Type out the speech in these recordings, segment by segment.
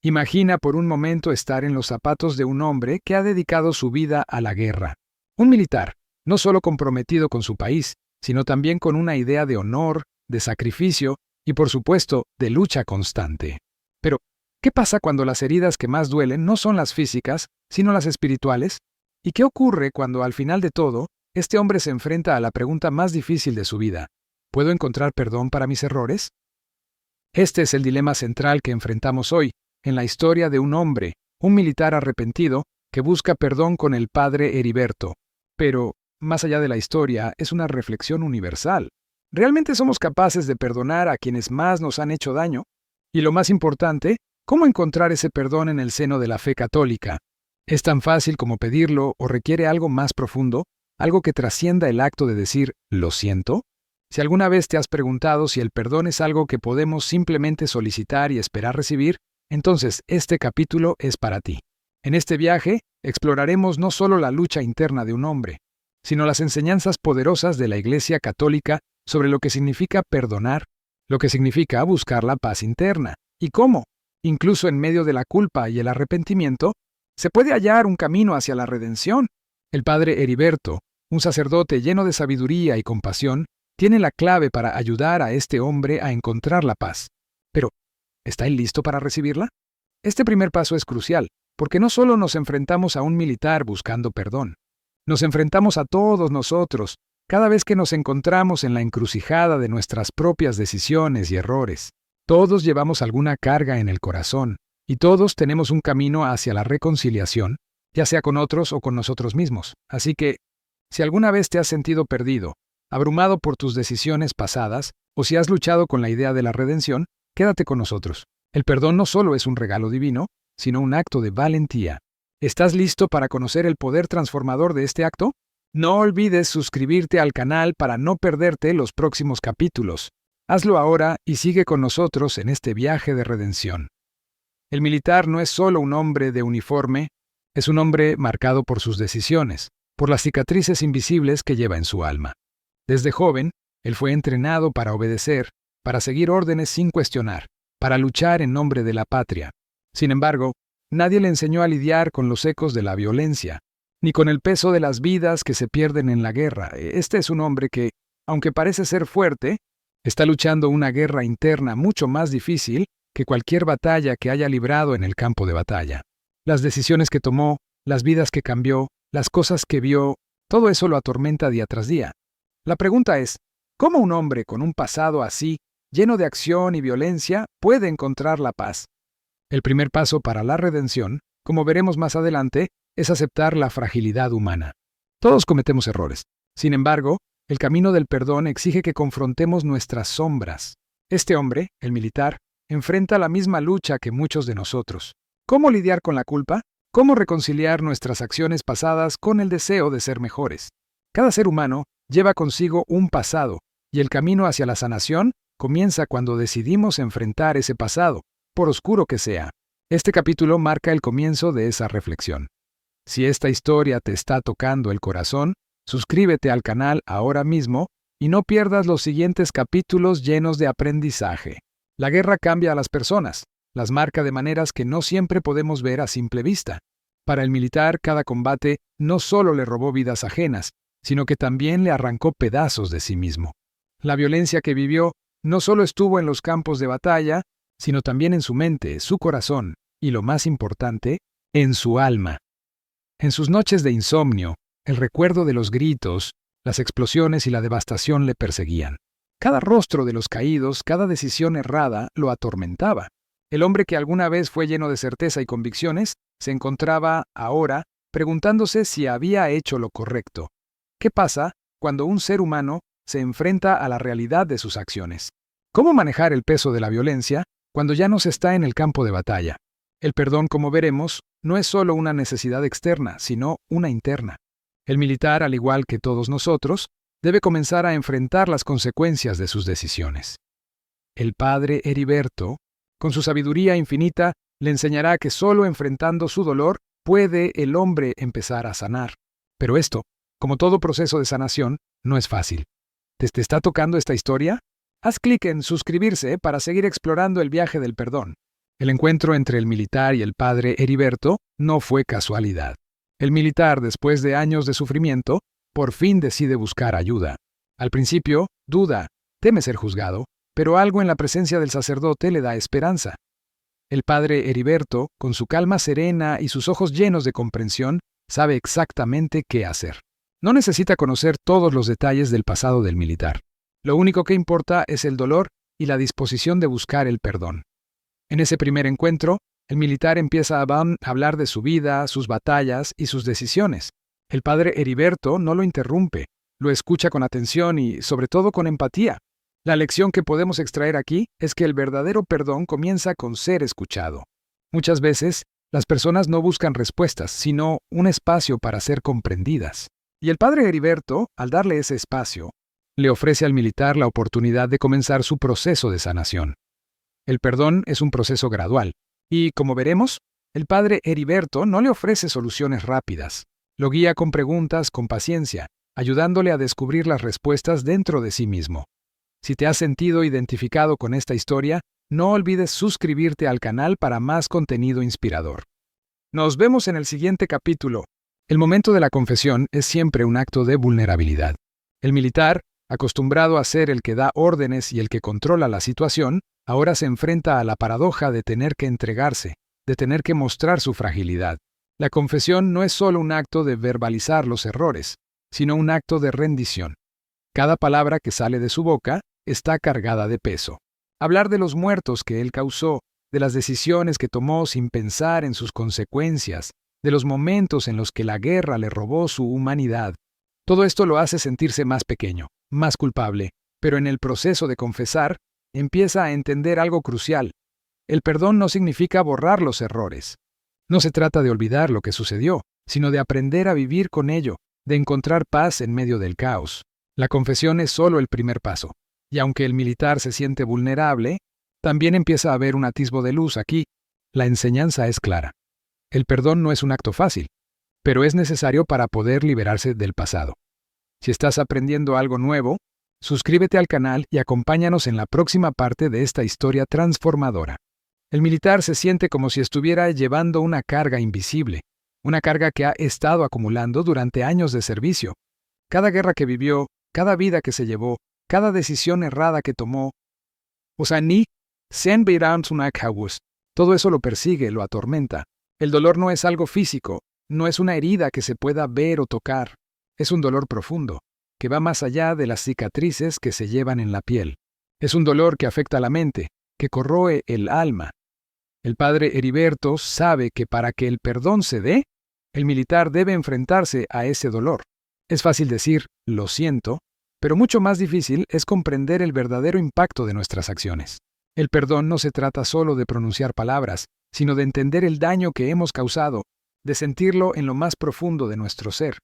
Imagina por un momento estar en los zapatos de un hombre que ha dedicado su vida a la guerra. Un militar, no solo comprometido con su país, sino también con una idea de honor, de sacrificio y, por supuesto, de lucha constante. Pero, ¿qué pasa cuando las heridas que más duelen no son las físicas, sino las espirituales? ¿Y qué ocurre cuando, al final de todo, este hombre se enfrenta a la pregunta más difícil de su vida? ¿Puedo encontrar perdón para mis errores? Este es el dilema central que enfrentamos hoy, en la historia de un hombre, un militar arrepentido, que busca perdón con el padre Heriberto. Pero, más allá de la historia, es una reflexión universal. ¿Realmente somos capaces de perdonar a quienes más nos han hecho daño? Y lo más importante, ¿cómo encontrar ese perdón en el seno de la fe católica? ¿Es tan fácil como pedirlo o requiere algo más profundo, algo que trascienda el acto de decir «lo siento»? Si alguna vez te has preguntado si el perdón es algo que podemos simplemente solicitar y esperar recibir, entonces este capítulo es para ti. En este viaje, exploraremos no solo la lucha interna de un hombre, sino las enseñanzas poderosas de la Iglesia Católica sobre lo que significa perdonar, lo que significa buscar la paz interna, y cómo, incluso en medio de la culpa y el arrepentimiento, se puede hallar un camino hacia la redención. El padre Heriberto, un sacerdote lleno de sabiduría y compasión, tiene la clave para ayudar a este hombre a encontrar la paz. Pero, ¿está él listo para recibirla? Este primer paso es crucial, porque no solo nos enfrentamos a un militar buscando perdón, nos enfrentamos a todos nosotros cada vez que nos encontramos en la encrucijada de nuestras propias decisiones y errores. Todos llevamos alguna carga en el corazón, y todos tenemos un camino hacia la reconciliación, ya sea con otros o con nosotros mismos. Así que, si alguna vez te has sentido perdido, abrumado por tus decisiones pasadas, o si has luchado con la idea de la redención, quédate con nosotros. El perdón no solo es un regalo divino, sino un acto de valentía. ¿Estás listo para conocer el poder transformador de este acto? No olvides suscribirte al canal para no perderte los próximos capítulos. Hazlo ahora y sigue con nosotros en este viaje de redención. El militar no es solo un hombre de uniforme, es un hombre marcado por sus decisiones, por las cicatrices invisibles que lleva en su alma. Desde joven, él fue entrenado para obedecer, para seguir órdenes sin cuestionar, para luchar en nombre de la patria. Sin embargo, nadie le enseñó a lidiar con los ecos de la violencia, ni con el peso de las vidas que se pierden en la guerra. Este es un hombre que, aunque parece ser fuerte, está luchando una guerra interna mucho más difícil que cualquier batalla que haya librado en el campo de batalla. Las decisiones que tomó, las vidas que cambió, las cosas que vio, todo eso lo atormenta día tras día. La pregunta es, ¿cómo un hombre con un pasado así, lleno de acción y violencia, puede encontrar la paz? El primer paso para la redención, como veremos más adelante, es aceptar la fragilidad humana. Todos cometemos errores. Sin embargo, el camino del perdón exige que confrontemos nuestras sombras. Este hombre, el militar, enfrenta la misma lucha que muchos de nosotros. ¿Cómo lidiar con la culpa? ¿Cómo reconciliar nuestras acciones pasadas con el deseo de ser mejores? Cada ser humano lleva consigo un pasado, y el camino hacia la sanación comienza cuando decidimos enfrentar ese pasado, por oscuro que sea. Este capítulo marca el comienzo de esa reflexión. Si esta historia te está tocando el corazón, suscríbete al canal ahora mismo y no pierdas los siguientes capítulos llenos de aprendizaje. La guerra cambia a las personas, las marca de maneras que no siempre podemos ver a simple vista. Para el militar, cada combate no solo le robó vidas ajenas, sino que también le arrancó pedazos de sí mismo. La violencia que vivió no solo estuvo en los campos de batalla, sino también en su mente, su corazón y, lo más importante, en su alma. En sus noches de insomnio, el recuerdo de los gritos, las explosiones y la devastación le perseguían. Cada rostro de los caídos, cada decisión errada, lo atormentaba. El hombre que alguna vez fue lleno de certeza y convicciones, se encontraba, ahora, preguntándose si había hecho lo correcto. ¿Qué pasa cuando un ser humano se enfrenta a la realidad de sus acciones? ¿Cómo manejar el peso de la violencia cuando ya no se está en el campo de batalla? El perdón, como veremos, no es solo una necesidad externa, sino una interna. El militar, al igual que todos nosotros, debe comenzar a enfrentar las consecuencias de sus decisiones. El padre Heriberto, con su sabiduría infinita, le enseñará que solo enfrentando su dolor puede el hombre empezar a sanar. Pero esto, como todo proceso de sanación, no es fácil. ¿Te está tocando esta historia? Haz clic en suscribirse para seguir explorando el viaje del perdón. El encuentro entre el militar y el padre Heriberto no fue casualidad. El militar, después de años de sufrimiento, por fin decide buscar ayuda. Al principio, duda, teme ser juzgado, pero algo en la presencia del sacerdote le da esperanza. El padre Heriberto, con su calma serena y sus ojos llenos de comprensión, sabe exactamente qué hacer. No necesita conocer todos los detalles del pasado del militar. Lo único que importa es el dolor y la disposición de buscar el perdón. En ese primer encuentro, el militar empieza a hablar de su vida, sus batallas y sus decisiones. El padre Heriberto no lo interrumpe, lo escucha con atención y, sobre todo, con empatía. La lección que podemos extraer aquí es que el verdadero perdón comienza con ser escuchado. Muchas veces, las personas no buscan respuestas, sino un espacio para ser comprendidas. Y el padre Heriberto, al darle ese espacio, le ofrece al militar la oportunidad de comenzar su proceso de sanación. El perdón es un proceso gradual, y, como veremos, el padre Heriberto no le ofrece soluciones rápidas. Lo guía con preguntas, con paciencia, ayudándole a descubrir las respuestas dentro de sí mismo. Si te has sentido identificado con esta historia, no olvides suscribirte al canal para más contenido inspirador. Nos vemos en el siguiente capítulo. El momento de la confesión es siempre un acto de vulnerabilidad. El militar, acostumbrado a ser el que da órdenes y el que controla la situación, ahora se enfrenta a la paradoja de tener que entregarse, de tener que mostrar su fragilidad. La confesión no es solo un acto de verbalizar los errores, sino un acto de rendición. Cada palabra que sale de su boca está cargada de peso. Hablar de los muertos que él causó, de las decisiones que tomó sin pensar en sus consecuencias, de los momentos en los que la guerra le robó su humanidad. Todo esto lo hace sentirse más pequeño, más culpable, pero en el proceso de confesar, empieza a entender algo crucial. El perdón no significa borrar los errores. No se trata de olvidar lo que sucedió, sino de aprender a vivir con ello, de encontrar paz en medio del caos. La confesión es solo el primer paso. Y aunque el militar se siente vulnerable, también empieza a haber un atisbo de luz aquí. La enseñanza es clara. El perdón no es un acto fácil, pero es necesario para poder liberarse del pasado. Si estás aprendiendo algo nuevo, suscríbete al canal y acompáñanos en la próxima parte de esta historia transformadora. El militar se siente como si estuviera llevando una carga invisible, una carga que ha estado acumulando durante años de servicio. Cada guerra que vivió, cada vida que se llevó, cada decisión errada que tomó. Todo eso lo persigue, lo atormenta. El dolor no es algo físico, no es una herida que se pueda ver o tocar. Es un dolor profundo, que va más allá de las cicatrices que se llevan en la piel. Es un dolor que afecta a la mente, que corroe el alma. El padre Heriberto sabe que para que el perdón se dé, el militar debe enfrentarse a ese dolor. Es fácil decir, lo siento, pero mucho más difícil es comprender el verdadero impacto de nuestras acciones. El perdón no se trata solo de pronunciar palabras, sino de entender el daño que hemos causado, de sentirlo en lo más profundo de nuestro ser.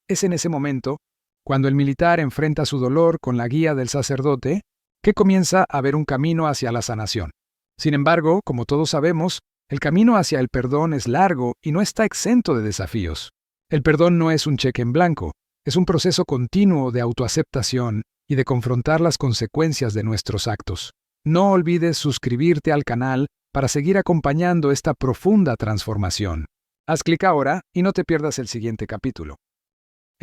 Es en ese momento, cuando el militar enfrenta su dolor con la guía del sacerdote, que comienza a ver un camino hacia la sanación. Sin embargo, como todos sabemos, el camino hacia el perdón es largo y no está exento de desafíos. El perdón no es un cheque en blanco, es un proceso continuo de autoaceptación y de confrontar las consecuencias de nuestros actos. No olvides suscribirte al canal para seguir acompañando esta profunda transformación. Haz clic ahora y no te pierdas el siguiente capítulo.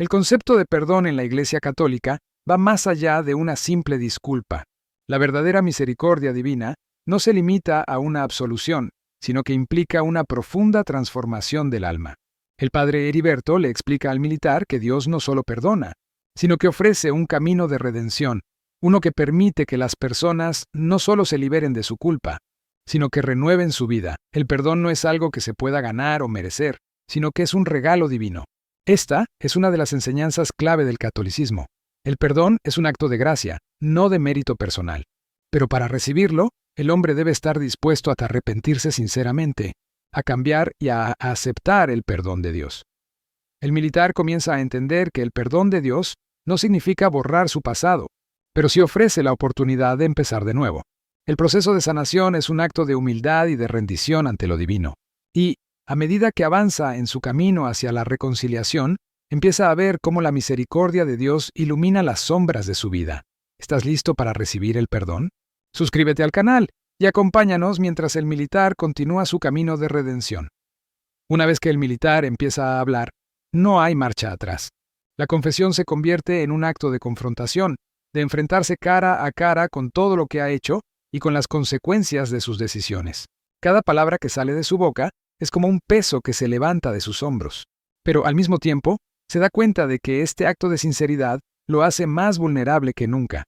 El concepto de perdón en la Iglesia Católica va más allá de una simple disculpa. La verdadera misericordia divina no se limita a una absolución, sino que implica una profunda transformación del alma. El padre Heriberto le explica al militar que Dios no solo perdona, sino que ofrece un camino de redención, uno que permite que las personas no solo se liberen de su culpa, sino que renueven su vida. El perdón no es algo que se pueda ganar o merecer, sino que es un regalo divino. Esta es una de las enseñanzas clave del catolicismo. El perdón es un acto de gracia, no de mérito personal. Pero para recibirlo, el hombre debe estar dispuesto a arrepentirse sinceramente, a cambiar y a aceptar el perdón de Dios. El militar comienza a entender que el perdón de Dios no significa borrar su pasado, pero sí ofrece la oportunidad de empezar de nuevo. El proceso de sanación es un acto de humildad y de rendición ante lo divino. Y, a medida que avanza en su camino hacia la reconciliación, empieza a ver cómo la misericordia de Dios ilumina las sombras de su vida. ¿Estás listo para recibir el perdón? Suscríbete al canal y acompáñanos mientras el militar continúa su camino de redención. Una vez que el militar empieza a hablar, no hay marcha atrás. La confesión se convierte en un acto de confrontación, de enfrentarse cara a cara con todo lo que ha hecho y con las consecuencias de sus decisiones. Cada palabra que sale de su boca es como un peso que se levanta de sus hombros. Pero al mismo tiempo, se da cuenta de que este acto de sinceridad lo hace más vulnerable que nunca.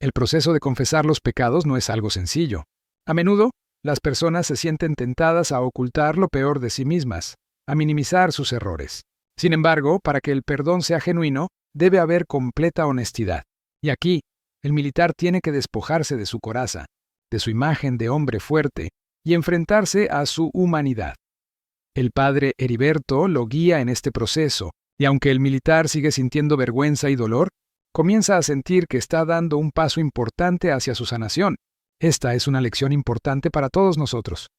El proceso de confesar los pecados no es algo sencillo. A menudo, las personas se sienten tentadas a ocultar lo peor de sí mismas, a minimizar sus errores. Sin embargo, para que el perdón sea genuino, debe haber completa honestidad. Y aquí, el militar tiene que despojarse de su coraza, de su imagen de hombre fuerte, y enfrentarse a su humanidad. El padre Heriberto lo guía en este proceso, y aunque el militar sigue sintiendo vergüenza y dolor, comienza a sentir que está dando un paso importante hacia su sanación. Esta es una lección importante para todos nosotros.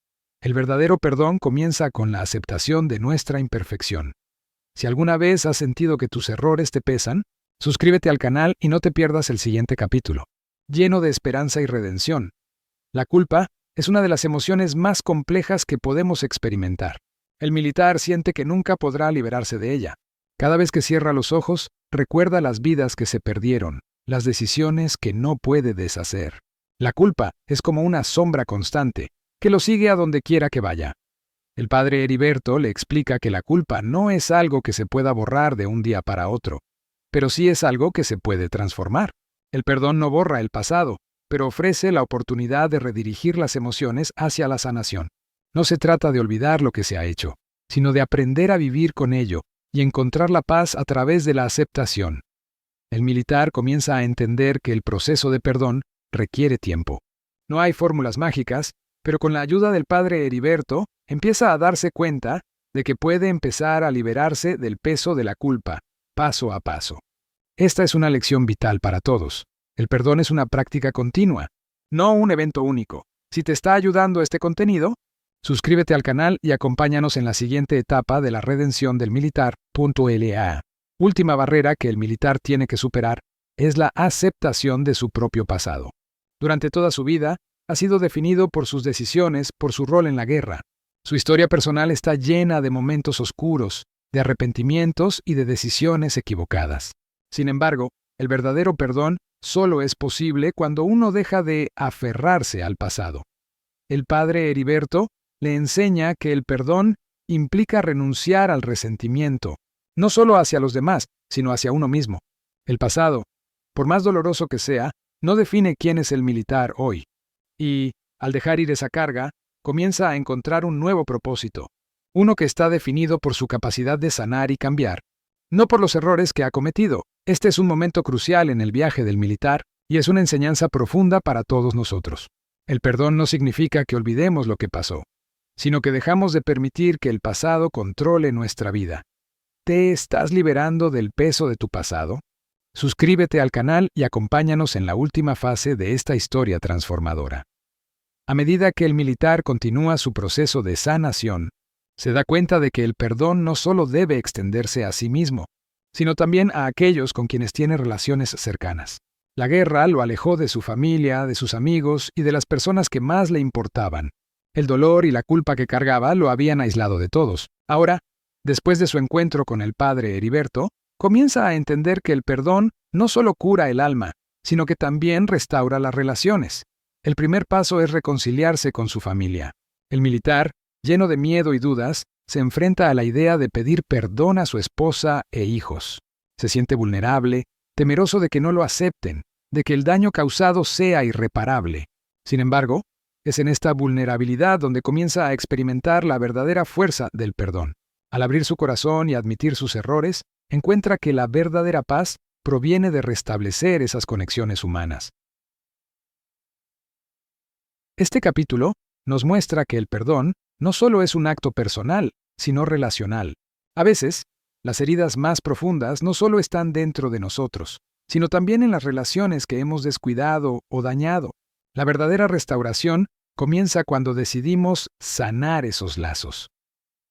El verdadero perdón comienza con la aceptación de nuestra imperfección. Si alguna vez has sentido que tus errores te pesan, suscríbete al canal y no te pierdas el siguiente capítulo, lleno de esperanza y redención. La culpa es una de las emociones más complejas que podemos experimentar. El militar siente que nunca podrá liberarse de ella. Cada vez que cierra los ojos, recuerda las vidas que se perdieron, las decisiones que no puede deshacer. La culpa es como una sombra constante, que lo sigue a donde quiera que vaya. El padre Heriberto le explica que la culpa no es algo que se pueda borrar de un día para otro, pero sí es algo que se puede transformar. El perdón no borra el pasado, pero ofrece la oportunidad de redirigir las emociones hacia la sanación. No se trata de olvidar lo que se ha hecho, sino de aprender a vivir con ello y encontrar la paz a través de la aceptación. El militar comienza a entender que el proceso de perdón requiere tiempo. No hay fórmulas mágicas, pero con la ayuda del padre Heriberto, empieza a darse cuenta de que puede empezar a liberarse del peso de la culpa, paso a paso. Esta es una lección vital para todos. El perdón es una práctica continua, no un evento único. Si te está ayudando este contenido, suscríbete al canal y acompáñanos en la siguiente etapa de la redención del militar. La última barrera que el militar tiene que superar es la aceptación de su propio pasado. Durante toda su vida, ha sido definido por sus decisiones, por su rol en la guerra. Su historia personal está llena de momentos oscuros, de arrepentimientos y de decisiones equivocadas. Sin embargo, el verdadero perdón solo es posible cuando uno deja de aferrarse al pasado. El padre Heriberto le enseña que el perdón implica renunciar al resentimiento, no solo hacia los demás, sino hacia uno mismo. El pasado, por más doloroso que sea, no define quién es el militar hoy. Y, al dejar ir esa carga, comienza a encontrar un nuevo propósito, uno que está definido por su capacidad de sanar y cambiar, no por los errores que ha cometido. Este es un momento crucial en el viaje del militar y es una enseñanza profunda para todos nosotros. El perdón no significa que olvidemos lo que pasó, sino que dejamos de permitir que el pasado controle nuestra vida. ¿Te estás liberando del peso de tu pasado? Suscríbete al canal y acompáñanos en la última fase de esta historia transformadora. A medida que el militar continúa su proceso de sanación, se da cuenta de que el perdón no solo debe extenderse a sí mismo, sino también a aquellos con quienes tiene relaciones cercanas. La guerra lo alejó de su familia, de sus amigos y de las personas que más le importaban. El dolor y la culpa que cargaba lo habían aislado de todos. Ahora, después de su encuentro con el padre Heriberto, comienza a entender que el perdón no solo cura el alma, sino que también restaura las relaciones. El primer paso es reconciliarse con su familia. El militar, lleno de miedo y dudas, se enfrenta a la idea de pedir perdón a su esposa e hijos. Se siente vulnerable, temeroso de que no lo acepten, de que el daño causado sea irreparable. Sin embargo, es en esta vulnerabilidad donde comienza a experimentar la verdadera fuerza del perdón. Al abrir su corazón y admitir sus errores, encuentra que la verdadera paz proviene de restablecer esas conexiones humanas. Este capítulo nos muestra que el perdón no solo es un acto personal, sino relacional. A veces, las heridas más profundas no solo están dentro de nosotros, sino también en las relaciones que hemos descuidado o dañado. La verdadera restauración comienza cuando decidimos sanar esos lazos.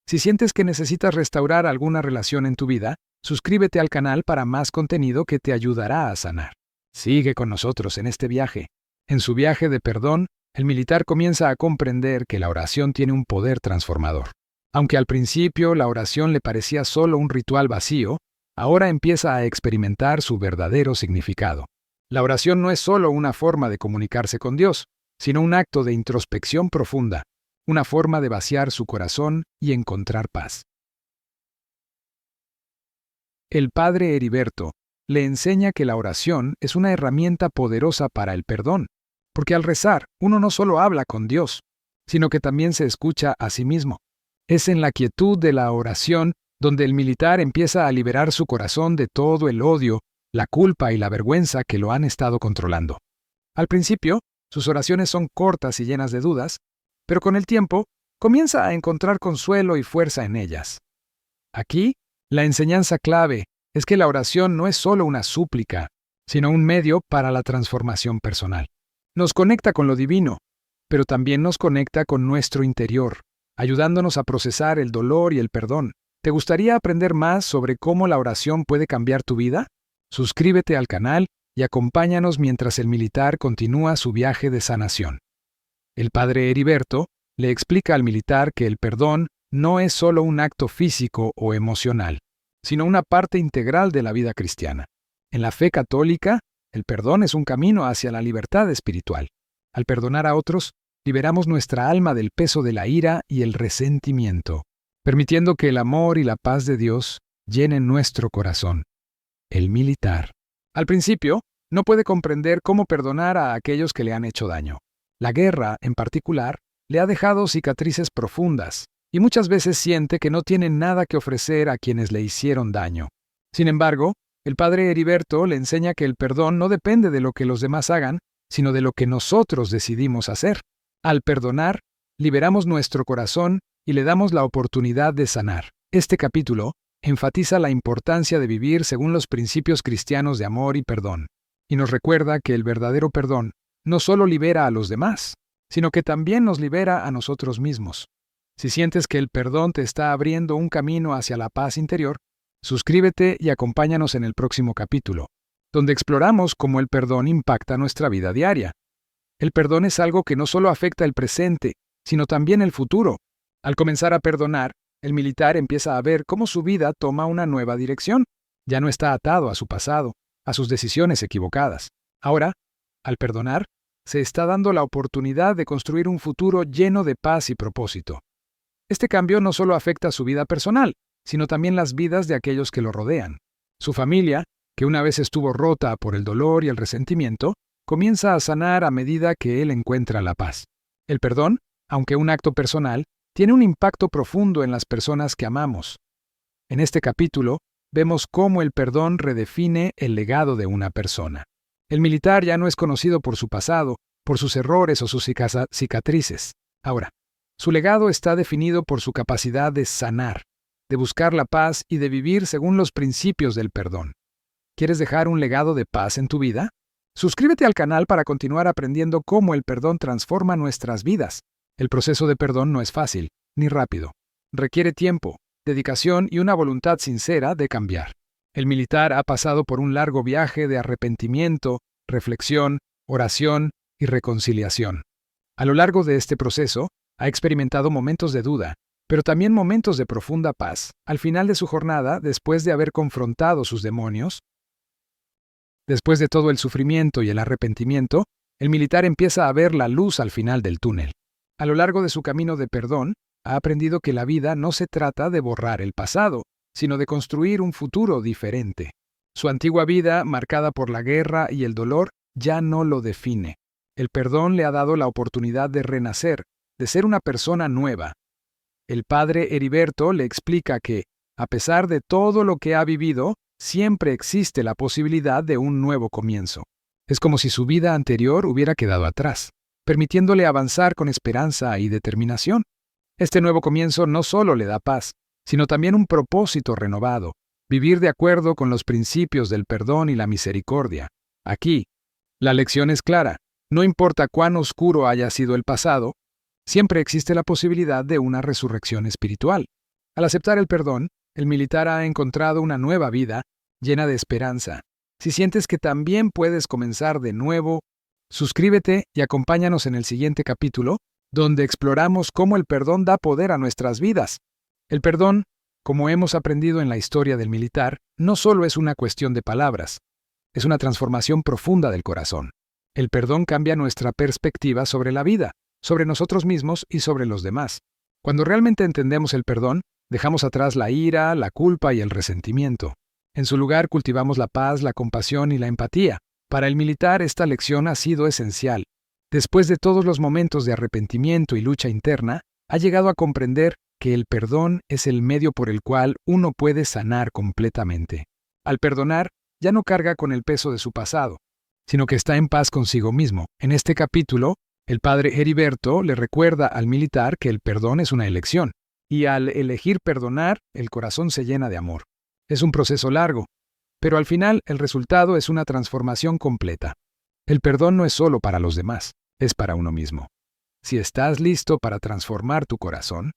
Si sientes que necesitas restaurar alguna relación en tu vida, suscríbete al canal para más contenido que te ayudará a sanar. Sigue con nosotros en este viaje. En su viaje de perdón, El militar comienza a comprender que la oración tiene un poder transformador. Aunque al principio la oración le parecía solo un ritual vacío, ahora empieza a experimentar su verdadero significado. La oración no es solo una forma de comunicarse con Dios, sino un acto de introspección profunda, una forma de vaciar su corazón y encontrar paz. El padre Heriberto le enseña que la oración es una herramienta poderosa para el perdón, porque al rezar uno no solo habla con Dios, sino que también se escucha a sí mismo. Es en la quietud de la oración donde el militar empieza a liberar su corazón de todo el odio, la culpa y la vergüenza que lo han estado controlando. Al principio, sus oraciones son cortas y llenas de dudas, pero con el tiempo comienza a encontrar consuelo y fuerza en ellas. Aquí, la enseñanza clave es que la oración no es solo una súplica, sino un medio para la transformación personal. Nos conecta con lo divino, pero también nos conecta con nuestro interior, ayudándonos a procesar el dolor y el perdón. ¿Te gustaría aprender más sobre cómo la oración puede cambiar tu vida? Suscríbete al canal y acompáñanos mientras el militar continúa su viaje de sanación. El padre Heriberto le explica al militar que el perdón no es solo un acto físico o emocional, sino una parte integral de la vida cristiana. En la fe católica, el perdón es un camino hacia la libertad espiritual. Al perdonar a otros, liberamos nuestra alma del peso de la ira y el resentimiento, permitiendo que el amor y la paz de Dios llenen nuestro corazón. El militar, al principio, no puede comprender cómo perdonar a aquellos que le han hecho daño. La guerra, en particular, le ha dejado cicatrices profundas, y muchas veces siente que no tiene nada que ofrecer a quienes le hicieron daño. Sin embargo, el padre Heriberto le enseña que el perdón no depende de lo que los demás hagan, sino de lo que nosotros decidimos hacer. Al perdonar, liberamos nuestro corazón y le damos la oportunidad de sanar. Este capítulo enfatiza la importancia de vivir según los principios cristianos de amor y perdón, y nos recuerda que el verdadero perdón no solo libera a los demás, sino que también nos libera a nosotros mismos. Si sientes que el perdón te está abriendo un camino hacia la paz interior, suscríbete y acompáñanos en el próximo capítulo, donde exploramos cómo el perdón impacta nuestra vida diaria. El perdón es algo que no solo afecta el presente, sino también el futuro. Al comenzar a perdonar, el militar empieza a ver cómo su vida toma una nueva dirección. Ya no está atado a su pasado, a sus decisiones equivocadas. Ahora, al perdonar, se está dando la oportunidad de construir un futuro lleno de paz y propósito. Este cambio no solo afecta su vida personal, sino también las vidas de aquellos que lo rodean. Su familia, que una vez estuvo rota por el dolor y el resentimiento, comienza a sanar a medida que él encuentra la paz. El perdón, aunque un acto personal, tiene un impacto profundo en las personas que amamos. En este capítulo, vemos cómo el perdón redefine el legado de una persona. El militar ya no es conocido por su pasado, por sus errores o sus cicatrices. Ahora, su legado está definido por su capacidad de sanar, de buscar la paz y de vivir según los principios del perdón. ¿Quieres dejar un legado de paz en tu vida? Suscríbete al canal para continuar aprendiendo cómo el perdón transforma nuestras vidas. El proceso de perdón no es fácil, ni rápido. Requiere tiempo, dedicación y una voluntad sincera de cambiar. El militar ha pasado por un largo viaje de arrepentimiento, reflexión, oración y reconciliación. A lo largo de este proceso, ha experimentado momentos de duda, pero también momentos de profunda paz. Al final de su jornada, después de haber confrontado sus demonios, después de todo el sufrimiento y el arrepentimiento, el militar empieza a ver la luz al final del túnel. A lo largo de su camino de perdón, ha aprendido que la vida no se trata de borrar el pasado, sino de construir un futuro diferente. Su antigua vida, marcada por la guerra y el dolor, ya no lo define. El perdón le ha dado la oportunidad de renacer, de ser una persona nueva. El padre Heriberto le explica que, a pesar de todo lo que ha vivido, siempre existe la posibilidad de un nuevo comienzo. Es como si su vida anterior hubiera quedado atrás, permitiéndole avanzar con esperanza y determinación. Este nuevo comienzo no solo le da paz, sino también un propósito renovado, vivir de acuerdo con los principios del perdón y la misericordia. Aquí, la lección es clara. No importa cuán oscuro haya sido el pasado, siempre existe la posibilidad de una resurrección espiritual. Al aceptar el perdón, el militar ha encontrado una nueva vida llena de esperanza. Si sientes que también puedes comenzar de nuevo, Suscríbete y acompáñanos en el siguiente capítulo, donde exploramos cómo el perdón da poder a nuestras vidas. El perdón, como hemos aprendido en la historia del militar, no solo es una cuestión de palabras, es una transformación profunda del corazón. El perdón cambia nuestra perspectiva sobre la vida, sobre nosotros mismos y sobre los demás. Cuando realmente entendemos el perdón, dejamos atrás la ira, la culpa y el resentimiento. En su lugar cultivamos la paz, la compasión y la empatía. Para el militar esta lección ha sido esencial. Después de todos los momentos de arrepentimiento y lucha interna, ha llegado a comprender que el perdón es el medio por el cual uno puede sanar completamente. Al perdonar, ya no carga con el peso de su pasado, sino que está en paz consigo mismo. En este capítulo, el padre Heriberto le recuerda al militar que el perdón es una elección, y al elegir perdonar, el corazón se llena de amor. Es un proceso largo, pero al final el resultado es una transformación completa. El perdón no es solo para los demás, es para uno mismo. Si estás listo para transformar tu corazón,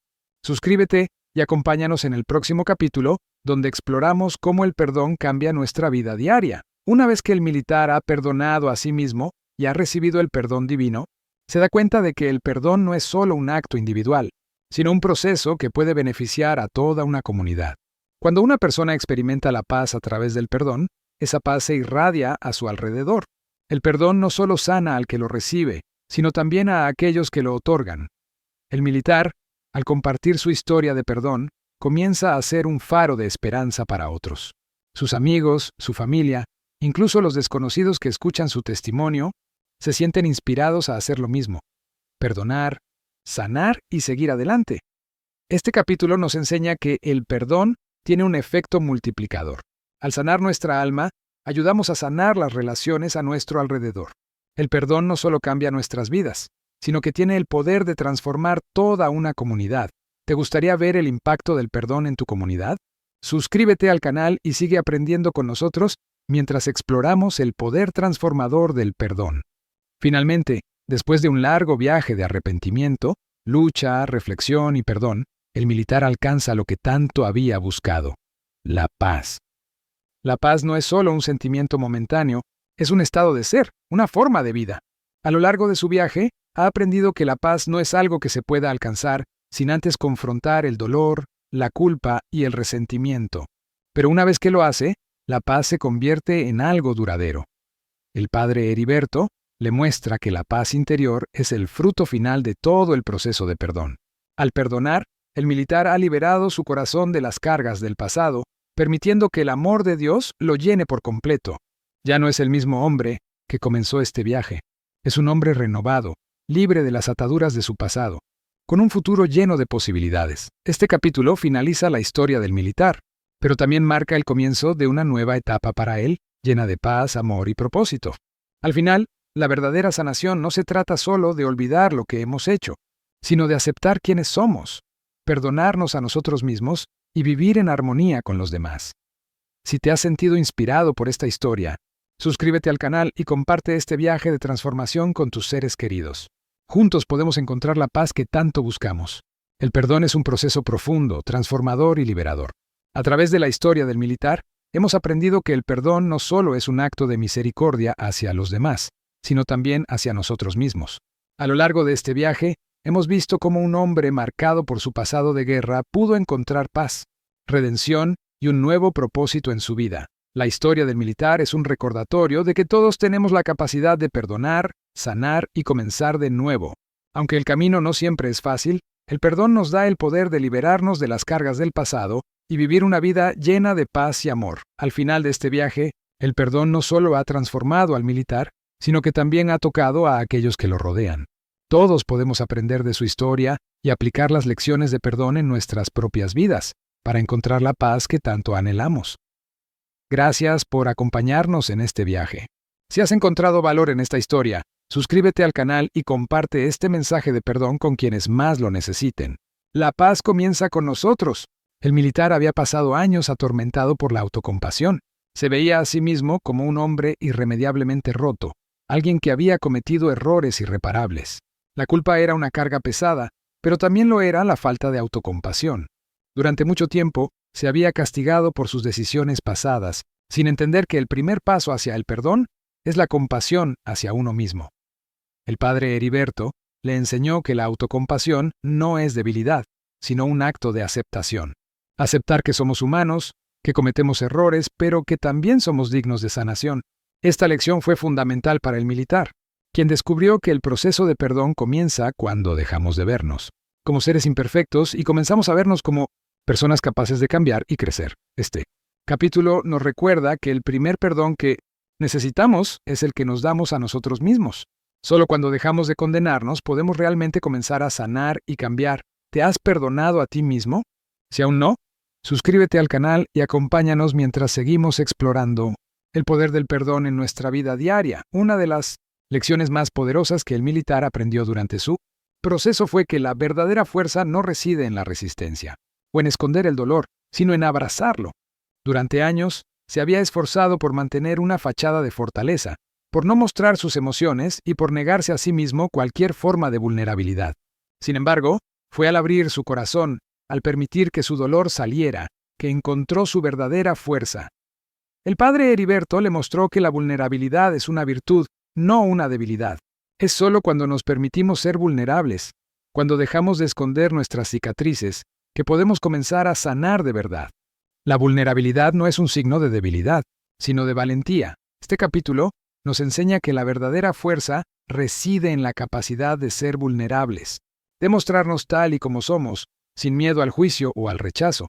suscríbete y acompáñanos en el próximo capítulo, donde exploramos cómo el perdón cambia nuestra vida diaria. Una vez que el militar ha perdonado a sí mismo y ha recibido el perdón divino, se da cuenta de que el perdón no es solo un acto individual, sino un proceso que puede beneficiar a toda una comunidad. Cuando una persona experimenta la paz a través del perdón, esa paz se irradia a su alrededor. El perdón no solo sana al que lo recibe, sino también a aquellos que lo otorgan. El militar, al compartir su historia de perdón, comienza a ser un faro de esperanza para otros. Sus amigos, su familia, incluso los desconocidos que escuchan su testimonio, se sienten inspirados a hacer lo mismo: perdonar, sanar y seguir adelante. Este capítulo nos enseña que el perdón tiene un efecto multiplicador. Al sanar nuestra alma, ayudamos a sanar las relaciones a nuestro alrededor. El perdón no solo cambia nuestras vidas, sino que tiene el poder de transformar toda una comunidad. ¿Te gustaría ver el impacto del perdón en tu comunidad? Suscríbete al canal y sigue aprendiendo con nosotros mientras exploramos el poder transformador del perdón. Finalmente, después de un largo viaje de arrepentimiento, lucha, reflexión y perdón, el militar alcanza lo que tanto había buscado: la paz. La paz no es solo un sentimiento momentáneo, es un estado de ser, una forma de vida. A lo largo de su viaje, ha aprendido que la paz no es algo que se pueda alcanzar sin antes confrontar el dolor, la culpa y el resentimiento. Pero una vez que lo hace, la paz se convierte en algo duradero. El padre Heriberto le muestra que la paz interior es el fruto final de todo el proceso de perdón. Al perdonar, el militar ha liberado su corazón de las cargas del pasado, permitiendo que el amor de Dios lo llene por completo. Ya no es el mismo hombre que comenzó este viaje. Es un hombre renovado, libre de las ataduras de su pasado, con un futuro lleno de posibilidades. Este capítulo finaliza la historia del militar, pero también marca el comienzo de una nueva etapa para él, llena de paz, amor y propósito. Al final, la verdadera sanación no se trata solo de olvidar lo que hemos hecho, sino de aceptar quiénes somos, perdonarnos a nosotros mismos y vivir en armonía con los demás. Si te has sentido inspirado por esta historia, suscríbete al canal y comparte este viaje de transformación con tus seres queridos. Juntos podemos encontrar la paz que tanto buscamos. El perdón es un proceso profundo, transformador y liberador. A través de la historia del militar, hemos aprendido que el perdón no solo es un acto de misericordia hacia los demás, sino también hacia nosotros mismos. A lo largo de este viaje, hemos visto cómo un hombre marcado por su pasado de guerra pudo encontrar paz, redención y un nuevo propósito en su vida. La historia del militar es un recordatorio de que todos tenemos la capacidad de perdonar, sanar y comenzar de nuevo. Aunque el camino no siempre es fácil, el perdón nos da el poder de liberarnos de las cargas del pasado y vivir una vida llena de paz y amor. Al final de este viaje, el perdón no solo ha transformado al militar, sino que también ha tocado a aquellos que lo rodean. Todos podemos aprender de su historia y aplicar las lecciones de perdón en nuestras propias vidas, para encontrar la paz que tanto anhelamos. Gracias por acompañarnos en este viaje. Si has encontrado valor en esta historia, suscríbete al canal y comparte este mensaje de perdón con quienes más lo necesiten. La paz comienza con nosotros. El militar había pasado años atormentado por la autocompasión. Se veía a sí mismo como un hombre irremediablemente roto, alguien que había cometido errores irreparables. La culpa era una carga pesada, pero también lo era la falta de autocompasión. Durante mucho tiempo, se había castigado por sus decisiones pasadas, sin entender que el primer paso hacia el perdón es la compasión hacia uno mismo. El padre Heriberto le enseñó que la autocompasión no es debilidad, sino un acto de aceptación. Aceptar que somos humanos, que cometemos errores, pero que también somos dignos de sanación. Esta lección fue fundamental para el militar, quien descubrió que el proceso de perdón comienza cuando dejamos de vernos como seres imperfectos y comenzamos a vernos como personas capaces de cambiar y crecer. Este capítulo nos recuerda que el primer perdón que necesitamos es el que nos damos a nosotros mismos. Solo cuando dejamos de condenarnos podemos realmente comenzar a sanar y cambiar. ¿Te has perdonado a ti mismo? Si aún no, suscríbete al canal y acompáñanos mientras seguimos explorando el poder del perdón en nuestra vida diaria. Una de las lecciones más poderosas que el militar aprendió durante su proceso fue que la verdadera fuerza no reside en la resistencia o en esconder el dolor, sino en abrazarlo. Durante años, se había esforzado por mantener una fachada de fortaleza, por no mostrar sus emociones y por negarse a sí mismo cualquier forma de vulnerabilidad. Sin embargo, fue al abrir su corazón, al permitir que su dolor saliera, que encontró su verdadera fuerza. El padre Heriberto le mostró que la vulnerabilidad es una virtud, no una debilidad. Es solo cuando nos permitimos ser vulnerables, cuando dejamos de esconder nuestras cicatrices, que podemos comenzar a sanar de verdad. La vulnerabilidad no es un signo de debilidad, sino de valentía. Este capítulo nos enseña que la verdadera fuerza reside en la capacidad de ser vulnerables, de mostrarnos tal y como somos, sin miedo al juicio o al rechazo.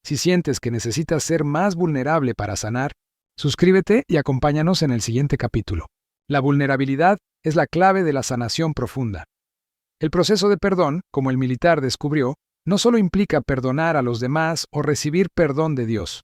Si sientes que necesitas ser más vulnerable para sanar, suscríbete y acompáñanos en el siguiente capítulo. La vulnerabilidad es la clave de la sanación profunda. El proceso de perdón, como el militar descubrió, no solo implica perdonar a los demás o recibir perdón de Dios.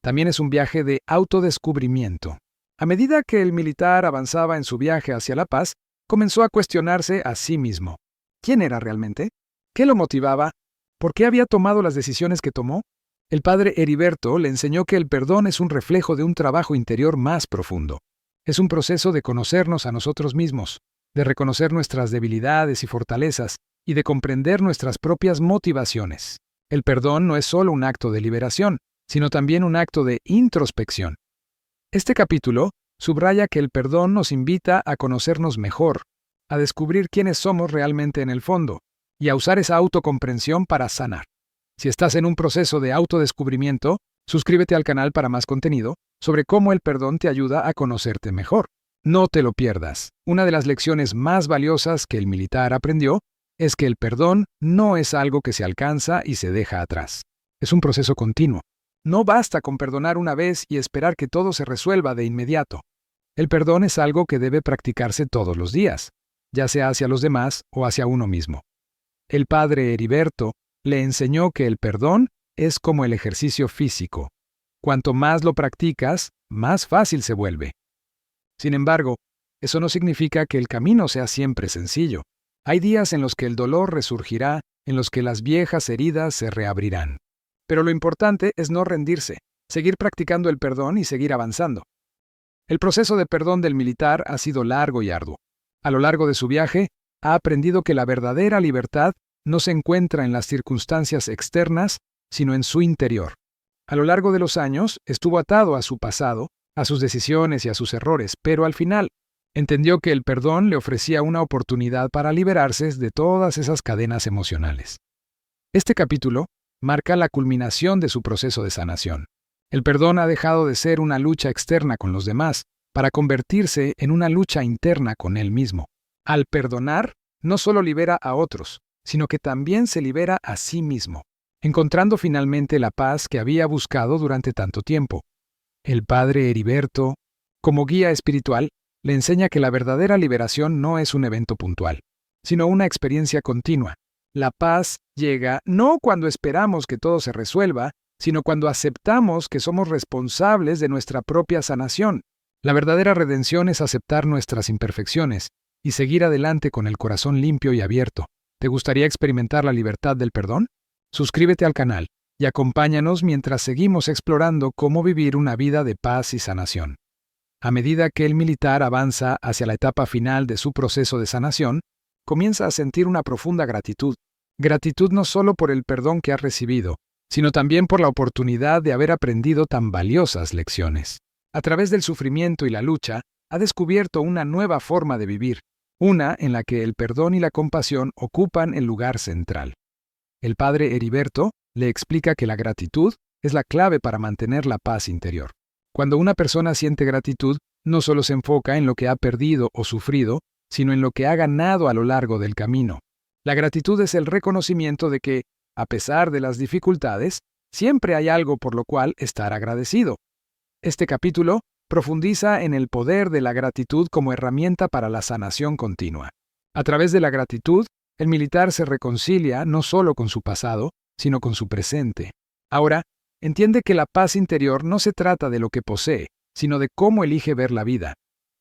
También es un viaje de autodescubrimiento. A medida que el militar avanzaba en su viaje hacia la paz, comenzó a cuestionarse a sí mismo. ¿Quién era realmente? ¿Qué lo motivaba? ¿Por qué había tomado las decisiones que tomó? El padre Heriberto le enseñó que el perdón es un reflejo de un trabajo interior más profundo. Es un proceso de conocernos a nosotros mismos, de reconocer nuestras debilidades y fortalezas, y de comprender nuestras propias motivaciones. El perdón no es solo un acto de liberación, sino también un acto de introspección. Este capítulo subraya que el perdón nos invita a conocernos mejor, a descubrir quiénes somos realmente en el fondo, y a usar esa autocomprensión para sanar. Si estás en un proceso de autodescubrimiento, suscríbete al canal para más contenido sobre cómo el perdón te ayuda a conocerte mejor. No te lo pierdas. Una de las lecciones más valiosas que el militar aprendió es que el perdón no es algo que se alcanza y se deja atrás. Es un proceso continuo. No basta con perdonar una vez y esperar que todo se resuelva de inmediato. El perdón es algo que debe practicarse todos los días, ya sea hacia los demás o hacia uno mismo. El padre Heriberto le enseñó que el perdón es como el ejercicio físico. Cuanto más lo practicas, más fácil se vuelve. Sin embargo, eso no significa que el camino sea siempre sencillo. Hay días en los que el dolor resurgirá, en los que las viejas heridas se reabrirán. Pero lo importante es no rendirse, seguir practicando el perdón y seguir avanzando. El proceso de perdón del militar ha sido largo y arduo. A lo largo de su viaje, ha aprendido que la verdadera libertad no se encuentra en las circunstancias externas, sino en su interior. A lo largo de los años, estuvo atado a su pasado, a sus decisiones y a sus errores, pero al final, entendió que el perdón le ofrecía una oportunidad para liberarse de todas esas cadenas emocionales. Este capítulo marca la culminación de su proceso de sanación. El perdón ha dejado de ser una lucha externa con los demás para convertirse en una lucha interna con él mismo. Al perdonar, no solo libera a otros, sino que también se libera a sí mismo, encontrando finalmente la paz que había buscado durante tanto tiempo. El padre Heriberto, como guía espiritual, le enseña que la verdadera liberación no es un evento puntual, sino una experiencia continua. La paz llega no cuando esperamos que todo se resuelva, sino cuando aceptamos que somos responsables de nuestra propia sanación. La verdadera redención es aceptar nuestras imperfecciones y seguir adelante con el corazón limpio y abierto. ¿Te gustaría experimentar la libertad del perdón? Suscríbete al canal y acompáñanos mientras seguimos explorando cómo vivir una vida de paz y sanación. A medida que el militar avanza hacia la etapa final de su proceso de sanación, comienza a sentir una profunda gratitud. Gratitud no solo por el perdón que ha recibido, sino también por la oportunidad de haber aprendido tan valiosas lecciones. A través del sufrimiento y la lucha, ha descubierto una nueva forma de vivir, una en la que el perdón y la compasión ocupan el lugar central. El padre Heriberto le explica que la gratitud es la clave para mantener la paz interior. Cuando una persona siente gratitud, no solo se enfoca en lo que ha perdido o sufrido, sino en lo que ha ganado a lo largo del camino. La gratitud es el reconocimiento de que, a pesar de las dificultades, siempre hay algo por lo cual estar agradecido. Este capítulo profundiza en el poder de la gratitud como herramienta para la sanación continua. A través de la gratitud, el militar se reconcilia no solo con su pasado, sino con su presente. Ahora, entiende que la paz interior no se trata de lo que posee, sino de cómo elige ver la vida.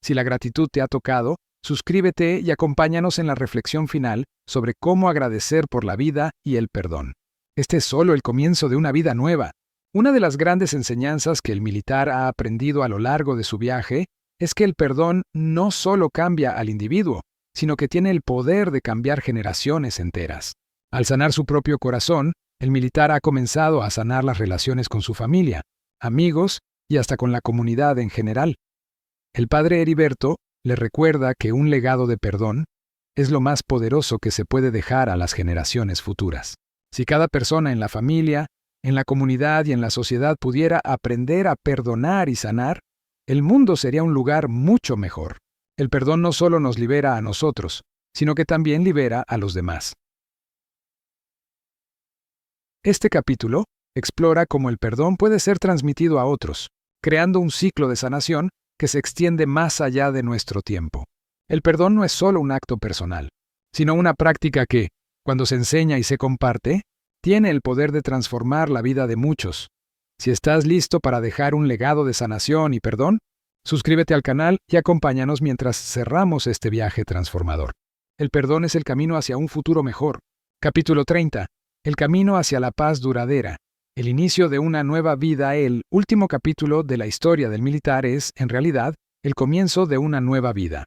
Si la gratitud te ha tocado, suscríbete y acompáñanos en la reflexión final sobre cómo agradecer por la vida y el perdón. Este es solo el comienzo de una vida nueva. Una de las grandes enseñanzas que el militar ha aprendido a lo largo de su viaje es que el perdón no solo cambia al individuo, sino que tiene el poder de cambiar generaciones enteras. Al sanar su propio corazón, el militar ha comenzado a sanar las relaciones con su familia, amigos y hasta con la comunidad en general. El padre Heriberto le recuerda que un legado de perdón es lo más poderoso que se puede dejar a las generaciones futuras. Si cada persona en la familia, en la comunidad y en la sociedad pudiera aprender a perdonar y sanar, el mundo sería un lugar mucho mejor. El perdón no solo nos libera a nosotros, sino que también libera a los demás. Este capítulo explora cómo el perdón puede ser transmitido a otros, creando un ciclo de sanación que se extiende más allá de nuestro tiempo. El perdón no es solo un acto personal, sino una práctica que, cuando se enseña y se comparte, tiene el poder de transformar la vida de muchos. Si estás listo para dejar un legado de sanación y perdón, suscríbete al canal y acompáñanos mientras cerramos este viaje transformador. El perdón es el camino hacia un futuro mejor. Capítulo 30. El camino hacia la paz duradera. El inicio de una nueva vida. El último capítulo de la historia del militar es, en realidad, el comienzo de una nueva vida.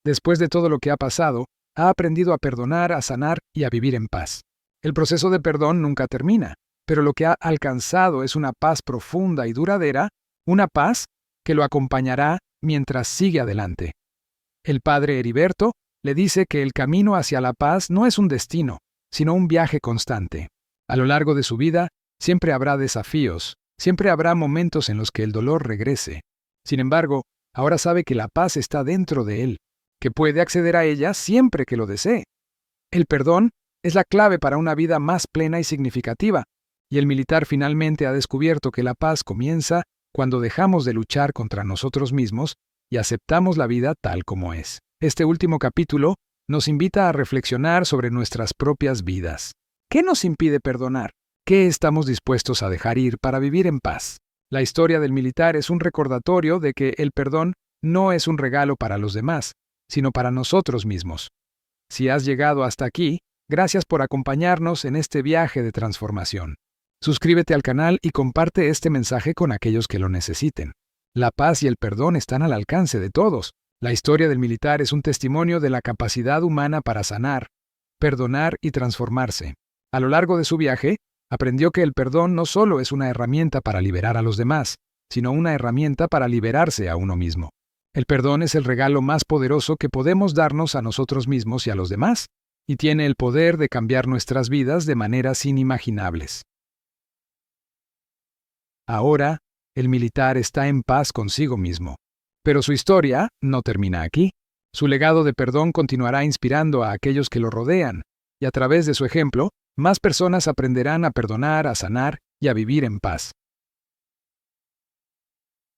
Después de todo lo que ha pasado, ha aprendido a perdonar, a sanar y a vivir en paz. El proceso de perdón nunca termina, pero lo que ha alcanzado es una paz profunda y duradera, una paz que lo acompañará mientras sigue adelante. El padre Heriberto le dice que el camino hacia la paz no es un destino, sino un viaje constante. A lo largo de su vida, siempre habrá desafíos, siempre habrá momentos en los que el dolor regrese. Sin embargo, ahora sabe que la paz está dentro de él, que puede acceder a ella siempre que lo desee. El perdón es la clave para una vida más plena y significativa, y el militar finalmente ha descubierto que la paz comienza cuando dejamos de luchar contra nosotros mismos y aceptamos la vida tal como es. Este último capítulo nos invita a reflexionar sobre nuestras propias vidas. ¿Qué nos impide perdonar? ¿Qué estamos dispuestos a dejar ir para vivir en paz? La historia del militar es un recordatorio de que el perdón no es un regalo para los demás, sino para nosotros mismos. Si has llegado hasta aquí, gracias por acompañarnos en este viaje de transformación. Suscríbete al canal y comparte este mensaje con aquellos que lo necesiten. La paz y el perdón están al alcance de todos. La historia del militar es un testimonio de la capacidad humana para sanar, perdonar y transformarse. A lo largo de su viaje, aprendió que el perdón no solo es una herramienta para liberar a los demás, sino una herramienta para liberarse a uno mismo. El perdón es el regalo más poderoso que podemos darnos a nosotros mismos y a los demás, y tiene el poder de cambiar nuestras vidas de maneras inimaginables. Ahora, el militar está en paz consigo mismo. Pero su historia no termina aquí. Su legado de perdón continuará inspirando a aquellos que lo rodean, y a través de su ejemplo, más personas aprenderán a perdonar, a sanar y a vivir en paz.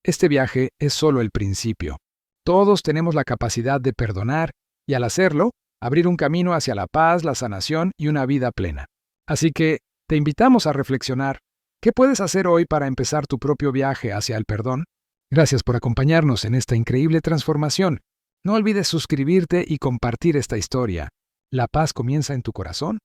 Este viaje es solo el principio. Todos tenemos la capacidad de perdonar y, al hacerlo, abrir un camino hacia la paz, la sanación y una vida plena. Así que, te invitamos a reflexionar. ¿Qué puedes hacer hoy para empezar tu propio viaje hacia el perdón? Gracias por acompañarnos en esta increíble transformación. No olvides suscribirte y compartir esta historia. ¿La paz comienza en tu corazón?